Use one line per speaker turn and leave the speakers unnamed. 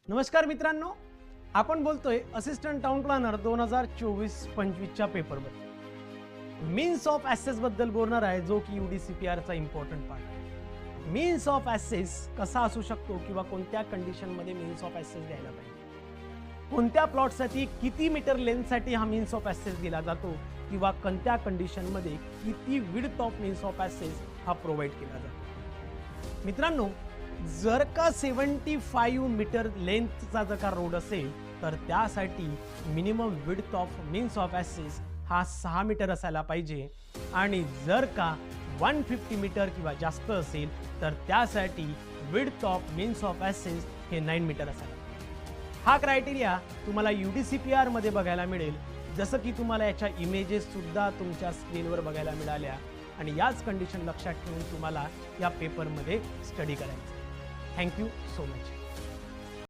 नमस्कार मित्रांनो, आपण बोलतोय असिस्टंट टाउन प्लॅनर 2024-25च्या पेपरबद्दल. मीन्स ऑफ ॲसेस बद्दल बोलणार आहे, जो की UDCPRचा इम्पॉर्टंट पार्ट आहे. मीन्स ऑफ ॲसेस कसा असू शकतो किंवा कोणत्या कंडिशनमध्ये मीन्स ऑफ ॲसेस द्यायला पाहिजे, कोणत्या प्लॉटसाठी किती मीटर लेंथसाठी हा मीन्स ऑफ ॲसेस दिला जातो किंवा कोणत्या कंडिशनमध्ये किती width of means of assess हा प्रोव्हाइड केला जातो. मित्रांनो, जर का 75 मीटर लेंथचा जर का रोड असेल तर त्यासाठी minimum width of means of assess हा 6 मीटर असायला पाहिजे आणि जर का 150 मीटर किंवा जास्त असेल तर त्यासाठी width of means of assess हे 9 मीटर असायला पाहिजे. हा क्रायटेरिया तुम्हाला UDCPR मध्ये बघायला मिळेल, जसं की तुम्हाला याच्या इमेजेस सुद्धा तुमच्या स्क्रीनवर बघायला मिळाल्या आणि याच कंडिशन लक्षात ठेवून तुम्हाला या पेपरमध्ये स्टडी करायचं. Thank you so much.